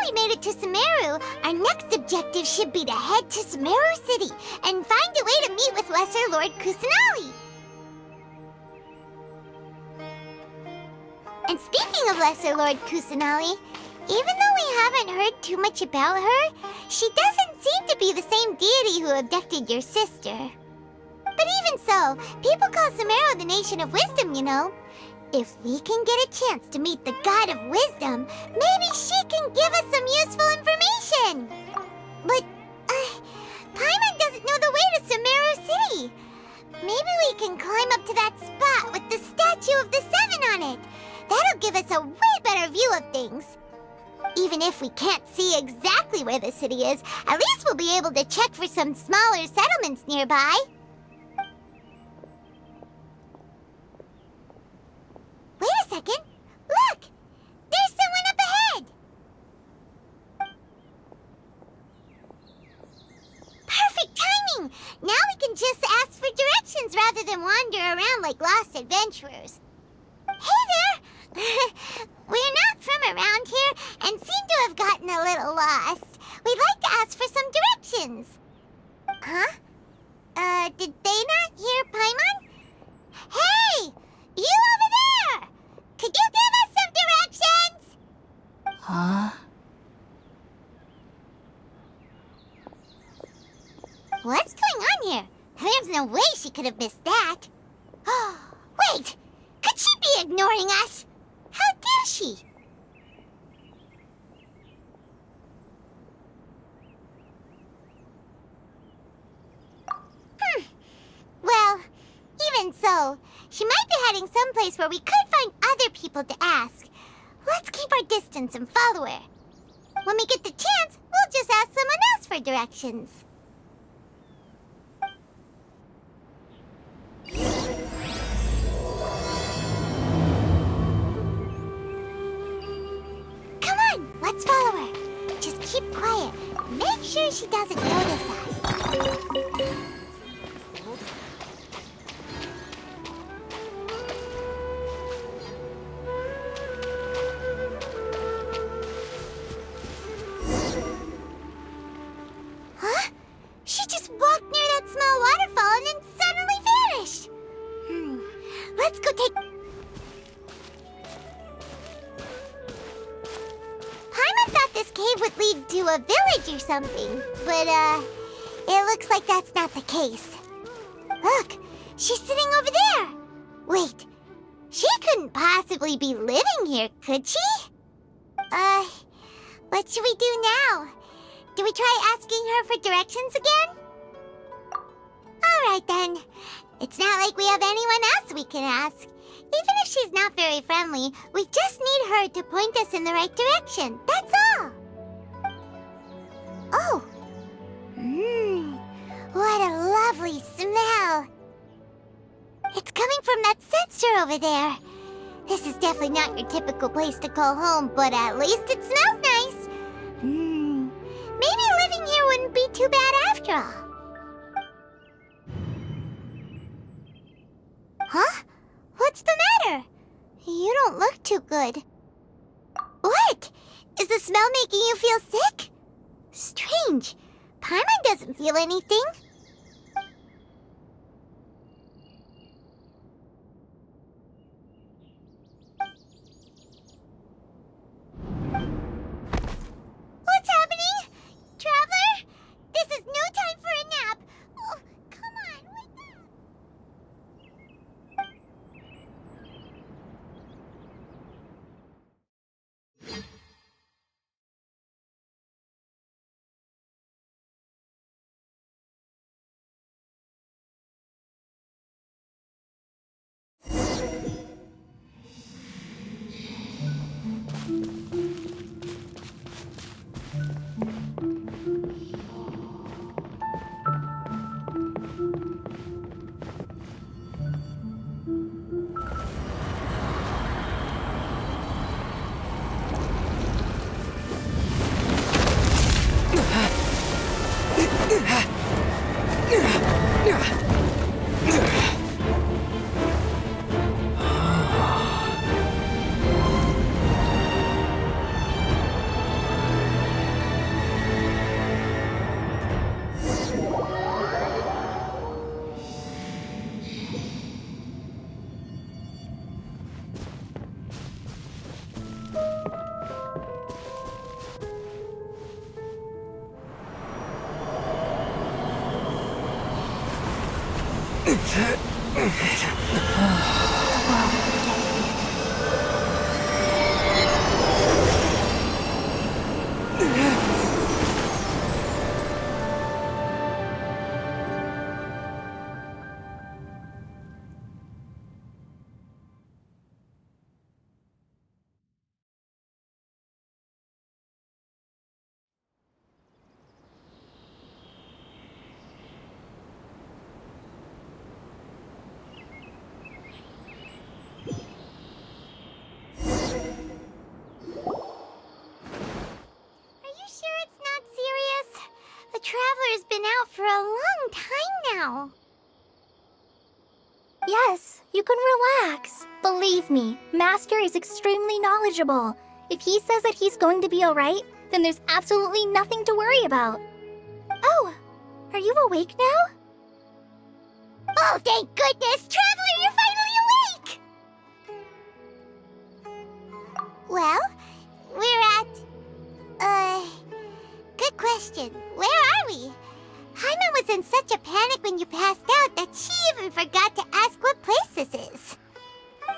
we made it to Sumeru, our next objective should be to head to Sumeru City and find a way to meet with Lesser Lord Kusanali. And speaking of Lesser Lord Kusanali, even though we haven't heard too much about her, she doesn't seem to be the same deity who abducted your sister. But even so, people call Sumeru the Nation of Wisdom, you know. If we can get a chance to meet the God of Wisdom, maybe she can give us some useful information. But, Paimon doesn't know the way to Sumeru City. Maybe we can climb up to that spot with the statue of the Seven on it. That'll give us a way better view of things. Even if we can't see exactly where the city is, at least we'll be able to check for some smaller settlements nearby. Wait a second. Look! There's someone up ahead! Perfect timing! Now we can just ask for directions rather than wander around like lost adventurers. Hey there! We're not from around here and seem to have gotten a little lost. We'd like to ask for some directions. Huh? Did they not hear Paimon? Hey! You over there! Could you give us some directions? Huh? What's going on here? There's no way she could have missed that. Wait! Could she be ignoring us? How dare she? Well, even so, she might be heading someplace where we could find other people to ask. Let's keep our distance and follow her. When we get the chance, we'll just ask someone else for directions. Come on, let's follow her. Just keep quiet. Make sure she doesn't notice us. Huh? She just walked near that small waterfall and then suddenly vanished. Let's go take... Paimon thought this cave would lead to a village or something, but, it looks like that's not the case. Look, she's sitting over there. Wait, she couldn't possibly be living here, could she? What should we do now? Do we try asking her for directions again? All right, then. It's not like we have anyone else we can ask. Even if she's not very friendly, we just need her to point us in the right direction. That's all. Oh. What a lovely smell. It's coming from that sensor over there. This is definitely not your typical place to call home, but at least it smells nice. Maybe living here wouldn't be too bad after all. Huh? What's the matter? You don't look too good. What? Is the smell making you feel sick? Strange. Paimon doesn't feel anything. The Traveler's been out for a long time now. Yes, you can relax. Believe me, Master is extremely knowledgeable. If he says that he's going to be alright, then there's absolutely nothing to worry about. Oh, are you awake now? Oh, thank goodness! Traveler, you're finally awake! Well, we're at... Good question. Where are we? Paimon was in such a panic when you passed out that she even forgot to ask what place this is.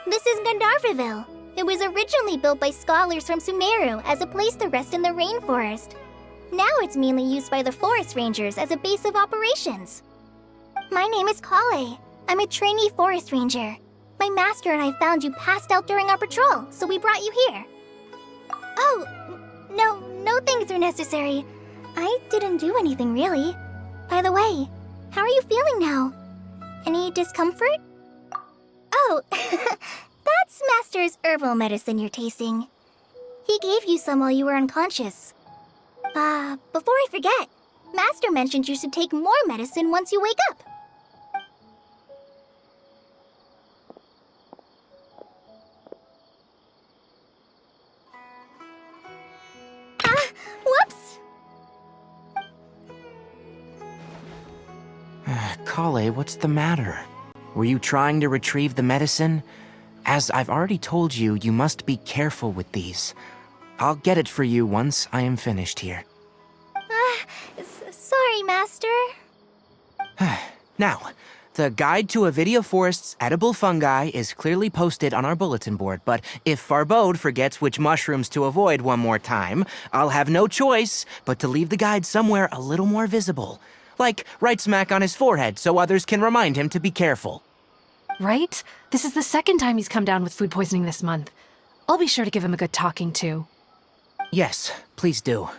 This is Gandharvaville. It was originally built by scholars from Sumeru as a place to rest in the rainforest. Now it's mainly used by the forest rangers as a base of operations. My name is Kale. I'm a trainee forest ranger. My master and I found you passed out during our patrol, so we brought you here. Oh, no things are necessary. I didn't do anything really. By the way, how are you feeling now? Any discomfort? Oh, that's Master's herbal medicine you're tasting. He gave you some while you were unconscious. Before I forget, Master mentioned you should take more medicine once you wake up. Whoops! Kale, what's the matter? Were you trying to retrieve the medicine? As I've already told you, you must be careful with these. I'll get it for you once I am finished here. Sorry, Master. Now, the guide to Avidia Forest's edible fungi is clearly posted on our bulletin board, but if Farbode forgets which mushrooms to avoid one more time, I'll have no choice but to leave the guide somewhere a little more visible. Like right smack on his forehead so others can remind him to be careful. Right? This is the second time he's come down with food poisoning this month. I'll be sure to give him a good talking to. Yes, please do.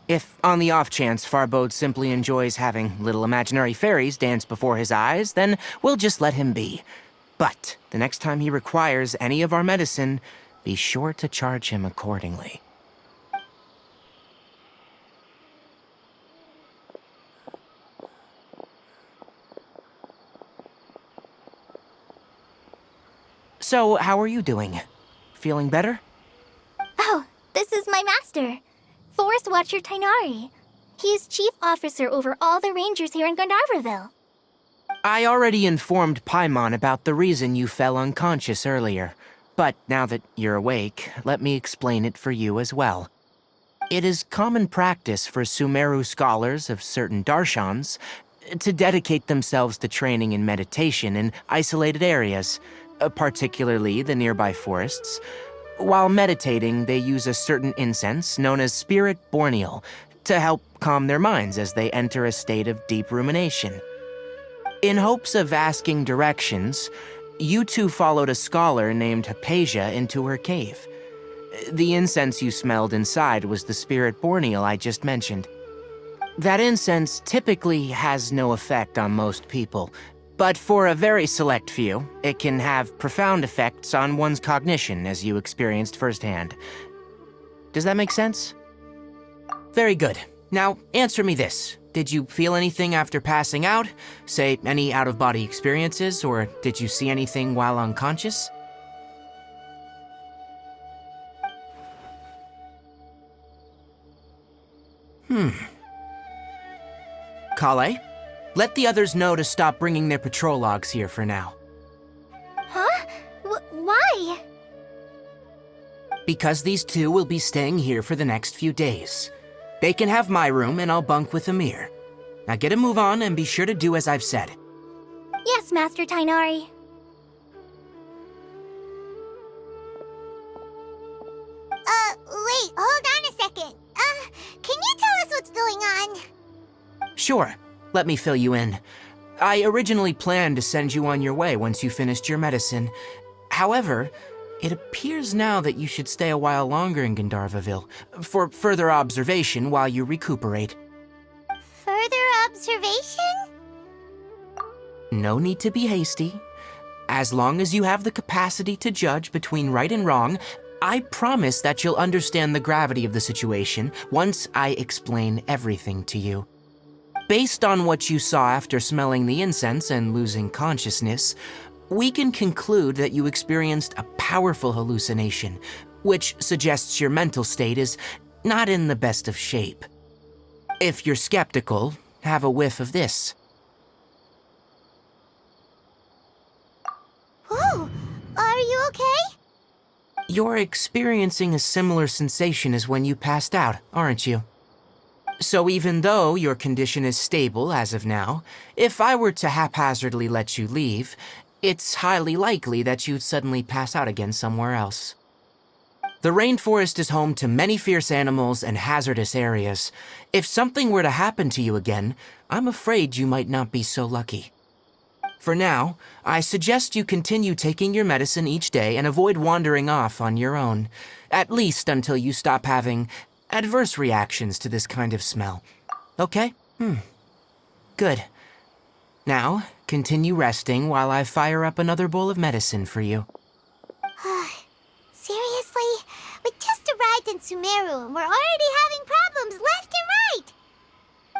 If, on the off chance, Farbode simply enjoys having little imaginary fairies dance before his eyes, then we'll just let him be. But the next time he requires any of our medicine, be sure to charge him accordingly. So, how are you doing? Feeling better? Oh, this is my master, Forest Watcher Tainari. He is chief officer over all the rangers here in Gandharvaville. I already informed Paimon about the reason you fell unconscious earlier. But now that you're awake, let me explain it for you as well. It is common practice for Sumeru scholars of certain darshans to dedicate themselves to training in meditation in isolated areas, particularly the nearby forests. While meditating, they use a certain incense known as spirit borneal to help calm their minds as they enter a state of deep rumination. In hopes of asking directions, you two followed a scholar named Hypatia into her cave. The incense you smelled inside was the spirit borneal I just mentioned. That incense typically has no effect on most people, but for a very select few, it can have profound effects on one's cognition, as you experienced firsthand. Does that make sense? Very good. Now, answer me this. Did you feel anything after passing out? Say, any out-of-body experiences, or did you see anything while unconscious? Kale? Let the others know to stop bringing their patrol logs here for now. Huh? Why? Because these two will be staying here for the next few days. They can have my room and I'll bunk with Amir. Now get a move on and be sure to do as I've said. Yes, Master Tainari. Wait, hold on a second. Can you tell us what's going on? Sure, let me fill you in. I originally planned to send you on your way once you finished your medicine. However, it appears now that you should stay a while longer in Gandharvaville for further observation while you recuperate. Further observation? No need to be hasty. As long as you have the capacity to judge between right and wrong, I promise that you'll understand the gravity of the situation once I explain everything to you. Based on what you saw after smelling the incense and losing consciousness, we can conclude that you experienced a powerful hallucination, which suggests your mental state is not in the best of shape. If you're skeptical, have a whiff of this. Whoa, are you okay? You're experiencing a similar sensation as when you passed out, aren't you? So even though your condition is stable as of now, if I were to haphazardly let you leave, it's highly likely that you'd suddenly pass out again somewhere else. The rainforest is home to many fierce animals and hazardous areas. If something were to happen to you again, I'm afraid you might not be so lucky. For now, I suggest you continue taking your medicine each day and avoid wandering off on your own, at least until you stop having adverse reactions to this kind of smell. Okay? Good. Now, continue resting while I fire up another bowl of medicine for you. Seriously? We just arrived in Sumeru and we're already having problems left and right!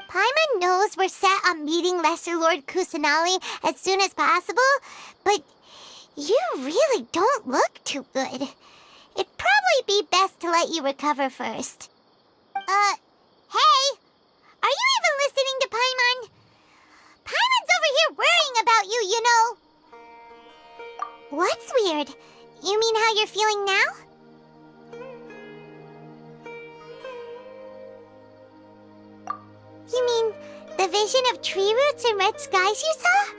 Paimon knows we're set on meeting Lesser Lord Kusanali as soon as possible, but you really don't look too good. It'd probably be best to let you recover first. Hey! Are you even listening to Paimon? Paimon's over here worrying about you, you know! What's weird? You mean how you're feeling now? You mean the vision of tree roots and red skies you saw?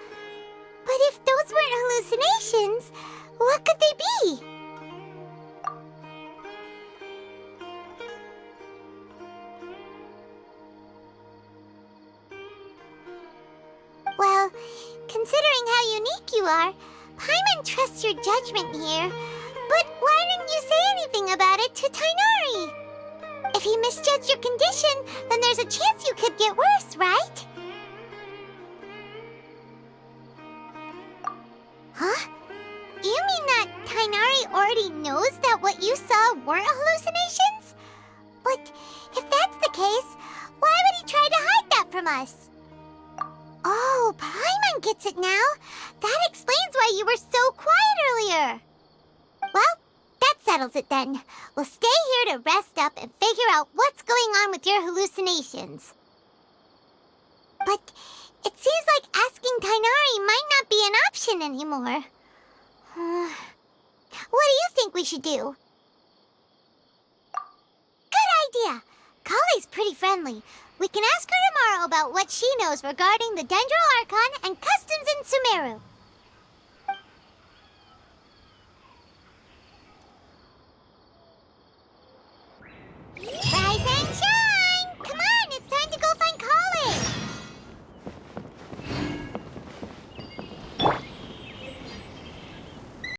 But if those weren't hallucinations, what could they be? Well, considering how unique you are, Paimon trusts your judgment here. But why didn't you say anything about it to Tainari? If he misjudged your condition, then there's a chance you could get worse, right? Huh? You mean that Tainari already knows that what you saw weren't hallucinations? But if that's the case, why would he try to hide that from us? Oh, Paimon gets it now. That explains why you were so quiet earlier. Well, that settles it then. We'll stay here to rest up and figure out what's going on with your hallucinations. But it seems like asking Tainari might not be an option anymore. What do you think we should do? Good idea. Kale's pretty friendly. We can ask her tomorrow about what she knows regarding the Dendro Archon and customs in Sumeru.